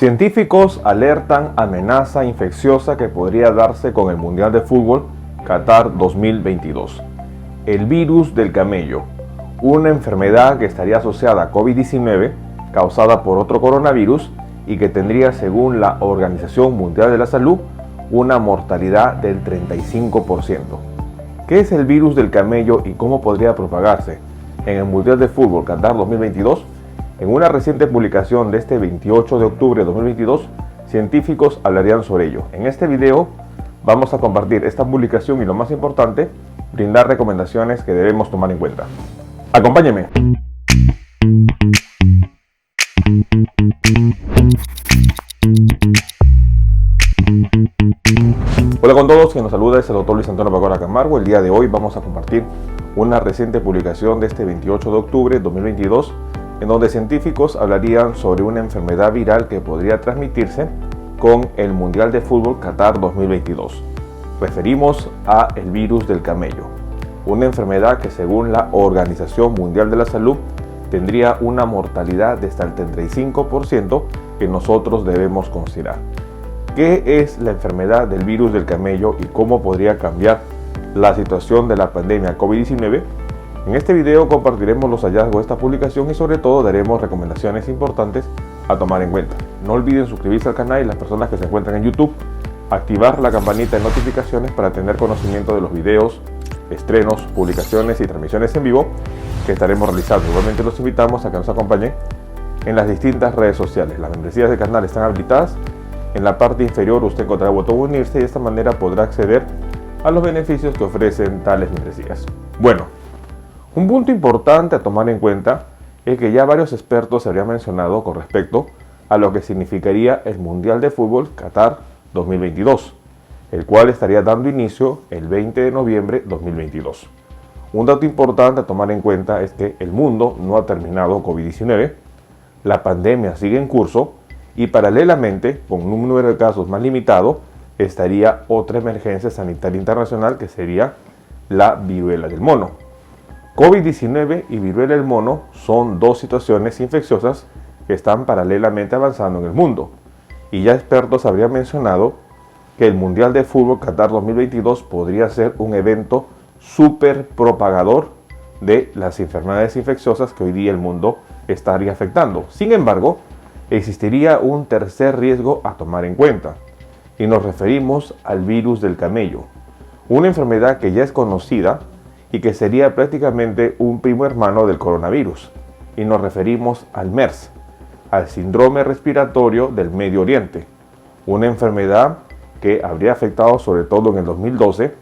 Científicos alertan amenaza infecciosa que podría darse con el Mundial de Fútbol Qatar 2022. El virus del camello, una enfermedad que estaría asociada a COVID-19 causada por otro coronavirus y que tendría, según la Organización Mundial de la Salud, una mortalidad del 35%. ¿Qué es el virus del camello y cómo podría propagarse en el Mundial de Fútbol Qatar 2022? En una reciente publicación de este 28 de octubre de 2022, científicos hablarían sobre ello. En este video vamos a compartir esta publicación y, lo más importante, brindar recomendaciones que debemos tomar en cuenta. ¡Acompáñenme! Hola con todos, quien nos saluda es el doctor Luis Antonio Pacora Camargo. El día de hoy vamos a compartir una reciente publicación de este 28 de octubre de 2022, en donde científicos hablarían sobre una enfermedad viral que podría transmitirse con el Mundial de Fútbol Qatar 2022. Referimos a el virus del camello, una enfermedad que, según la Organización Mundial de la Salud, tendría una mortalidad de hasta el 35% que nosotros debemos considerar. ¿Qué es la enfermedad del virus del camello y cómo podría cambiar la situación de la pandemia COVID-19? En este video compartiremos los hallazgos de esta publicación y, sobre todo, daremos recomendaciones importantes a tomar en cuenta. No olviden suscribirse al canal y, las personas que se encuentran en YouTube, activar la campanita de notificaciones para tener conocimiento de los videos, estrenos, publicaciones y transmisiones en vivo que estaremos realizando. Igualmente los invitamos a que nos acompañen en las distintas redes sociales. Las membresías del canal están habilitadas. En la parte inferior usted encontrará el botón unirse y de esta manera podrá acceder a los beneficios que ofrecen tales membresías. Bueno, un punto importante a tomar en cuenta es que ya varios expertos se habrían mencionado con respecto a lo que significaría el Mundial de Fútbol Qatar 2022, el cual estaría dando inicio el 20 de noviembre de 2022. Un dato importante a tomar en cuenta es que el mundo no ha terminado COVID-19, la pandemia sigue en curso y, paralelamente, con un número de casos más limitado, estaría otra emergencia sanitaria internacional que sería la viruela del mono. COVID-19 y viruela del mono son dos situaciones infecciosas que están paralelamente avanzando en el mundo, y ya expertos habrían mencionado que el Mundial de Fútbol Qatar 2022 podría ser un evento súper propagador de las enfermedades infecciosas que hoy día el mundo estaría afectando. Sin embargo, existiría un tercer riesgo a tomar en cuenta, y nos referimos al virus del camello, una enfermedad que ya es conocida y que sería prácticamente un primo hermano del coronavirus, y nos referimos al MERS, al síndrome respiratorio del Medio Oriente, una enfermedad que habría afectado sobre todo en el 2012,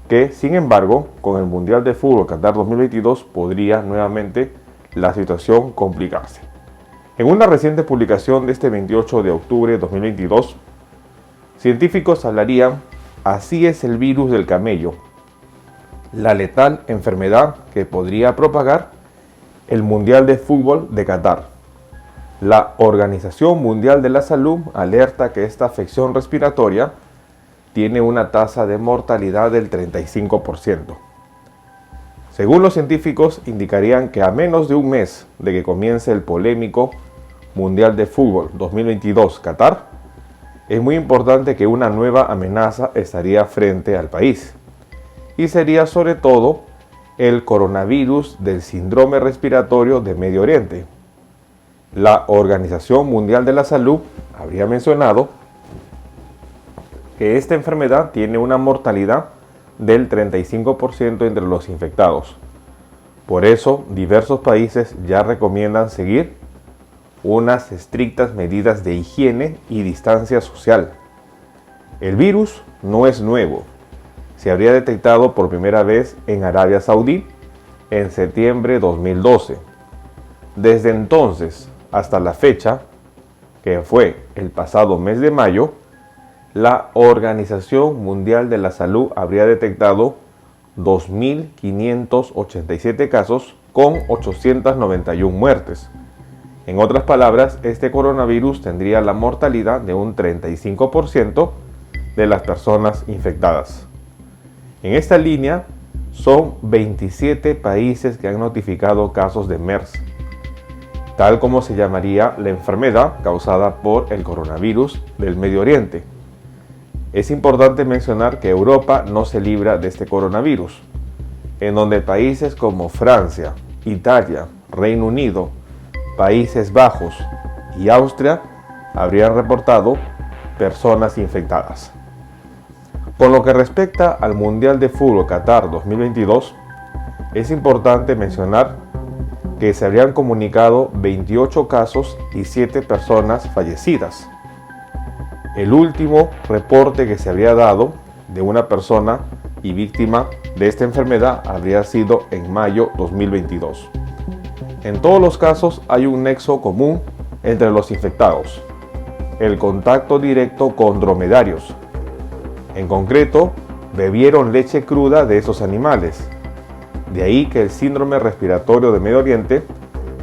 que, sin embargo, con el Mundial de Fútbol Qatar 2022 podría nuevamente la situación complicarse. En una reciente publicación de este 28 de octubre de 2022, científicos hablarían: así es el virus del camello, la letal enfermedad que podría propagar el Mundial de Fútbol de Qatar. La Organización Mundial de la Salud alerta que esta afección respiratoria tiene una tasa de mortalidad del 35%. Según los científicos, indicarían que a menos de un mes de que comience el polémico Mundial de Fútbol 2022 Qatar, es muy importante que una nueva amenaza estaría frente al país, y sería sobre todo el coronavirus del síndrome respiratorio de Medio Oriente. La Organización Mundial de la Salud habría mencionado que esta enfermedad tiene una mortalidad del 35% entre los infectados. Por eso, diversos países ya recomiendan seguir unas estrictas medidas de higiene y distancia social. El virus no es nuevo. Se habría detectado por primera vez en Arabia Saudí en septiembre de 2012. Desde entonces hasta la fecha, que fue el pasado mes de mayo, la Organización Mundial de la Salud habría detectado 2.587 casos con 891 muertes. En otras palabras, este coronavirus tendría la mortalidad de un 35% de las personas infectadas. En esta línea son 27 países que han notificado casos de MERS. tal como se llamaría la enfermedad causada por el coronavirus del Medio Oriente. Es importante mencionar que Europa no se libra de este coronavirus, en donde países como Francia, Italia, Reino Unido, Países Bajos y Austria habrían reportado personas infectadas. Con lo que respecta al Mundial de Fútbol Qatar 2022, es importante mencionar que se habrían comunicado 28 casos y 7 personas fallecidas. El último reporte que se habría dado de una persona y víctima de esta enfermedad habría sido en mayo 2022. En todos los casos hay un nexo común entre los infectados: el contacto directo con dromedarios. En concreto, bebieron leche cruda de esos animales. De ahí que el síndrome respiratorio de Medio Oriente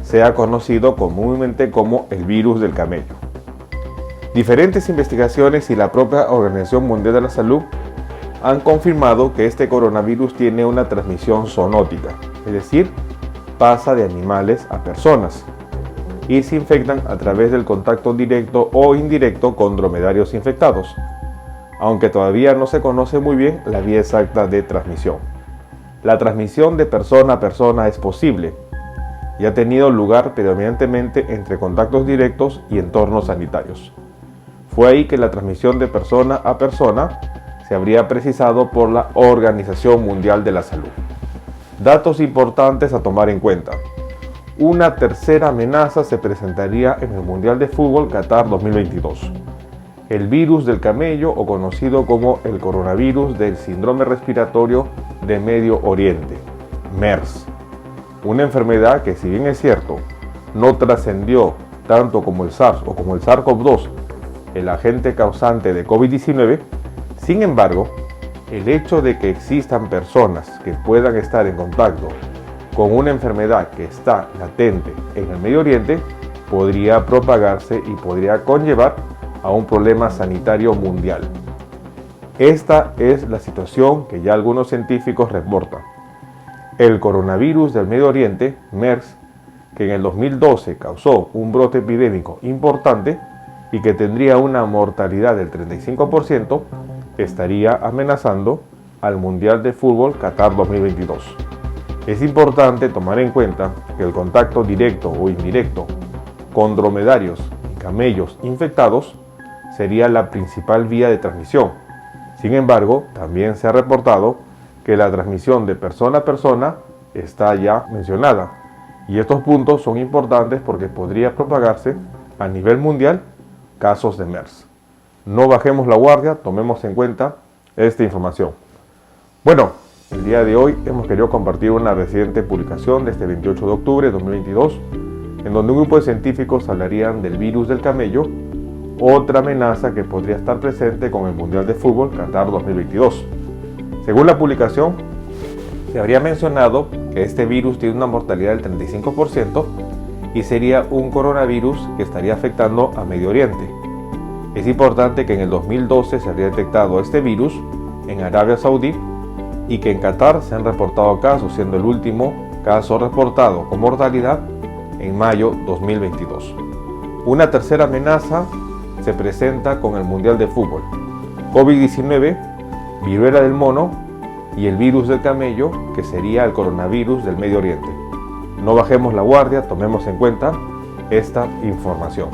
sea conocido comúnmente como el virus del camello. Diferentes investigaciones y la propia Organización Mundial de la Salud han confirmado que este coronavirus tiene una transmisión zoonótica, es decir, pasa de animales a personas y se infectan a través del contacto directo o indirecto con dromedarios infectados, aunque todavía no se conoce muy bien la vía exacta de transmisión. La transmisión de persona a persona es posible y ha tenido lugar predominantemente entre contactos directos y entornos sanitarios. Fue ahí que la transmisión de persona a persona se habría precisado por la Organización Mundial de la Salud. Datos importantes a tomar en cuenta. Una tercera amenaza se presentaría en el Mundial de Fútbol Qatar 2022. El virus del camello, o conocido como el coronavirus del síndrome respiratorio de Medio Oriente, MERS. Una enfermedad que, si bien es cierto, no trascendió tanto como el SARS o como el SARS-CoV-2, el agente causante de COVID-19, sin embargo, el hecho de que existan personas que puedan estar en contacto con una enfermedad que está latente en el Medio Oriente podría propagarse y podría conllevar a un problema sanitario mundial. Esta es la situación que ya algunos científicos reportan. El coronavirus del Medio Oriente, MERS, que en el 2012 causó un brote epidémico importante y que tendría una mortalidad del 35%, estaría amenazando al Mundial de Fútbol Qatar 2022. Es importante tomar en cuenta que el contacto directo o indirecto con dromedarios y camellos infectados sería la principal vía de transmisión. Sin embargo, también se ha reportado que la transmisión de persona a persona está ya mencionada, y estos puntos son importantes porque podría propagarse a nivel mundial casos de MERS. No bajemos la guardia, tomemos en cuenta esta información. Bueno, el día de hoy hemos querido compartir una reciente publicación de este 28 de octubre de 2022, en donde un grupo de científicos hablarían del virus del camello, otra amenaza que podría estar presente con el Mundial de Fútbol Qatar 2022. Según la publicación, se habría mencionado que este virus tiene una mortalidad del 35% y sería un coronavirus que estaría afectando a Medio Oriente. Es importante que en el 2012 se habría detectado este virus en Arabia Saudí y que en Qatar se han reportado casos, siendo el último caso reportado con mortalidad en mayo 2022. Una tercera amenaza se presenta con el Mundial de Fútbol. COVID-19, viruela del mono y el virus del camello, que sería el coronavirus del Medio Oriente. No bajemos la guardia, tomemos en cuenta esta información.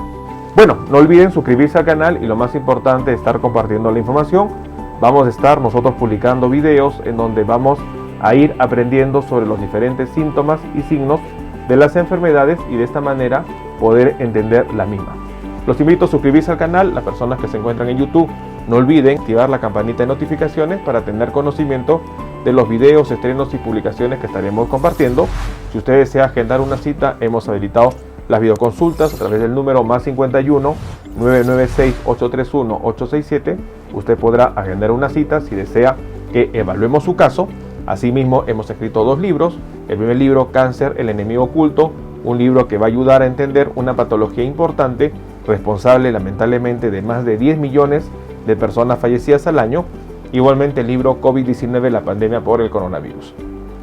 Bueno, no olviden suscribirse al canal y lo más importante, estar compartiendo la información. Vamos a estar nosotros publicando videos en donde vamos a ir aprendiendo sobre los diferentes síntomas y signos de las enfermedades y de esta manera poder entender la misma. Los invito a suscribirse al canal, las personas que se encuentran en YouTube. No olviden activar la campanita de notificaciones para tener conocimiento de los videos, estrenos y publicaciones que estaremos compartiendo. Si usted desea agendar una cita, hemos habilitado las videoconsultas a través del número +51 996 831 867. Usted podrá agendar una cita si desea que evaluemos su caso. Asimismo, hemos escrito 2 libros. El primer libro, Cáncer, el enemigo oculto, un libro que va a ayudar a entender una patología importante, responsable lamentablemente de más de 10 millones de personas fallecidas al año. Igualmente el libro COVID-19, la pandemia por el coronavirus.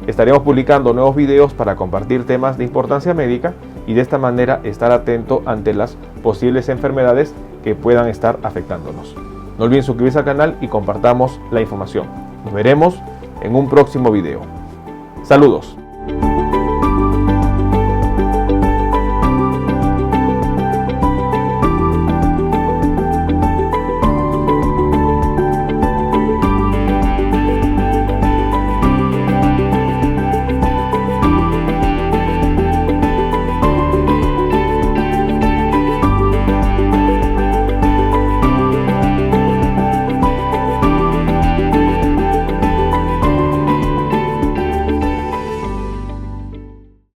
Estaremos publicando nuevos videos para compartir temas de importancia médica y de esta manera estar atento ante las posibles enfermedades que puedan estar afectándonos. No olviden suscribirse al canal y compartamos la información. Nos veremos en un próximo video. Saludos.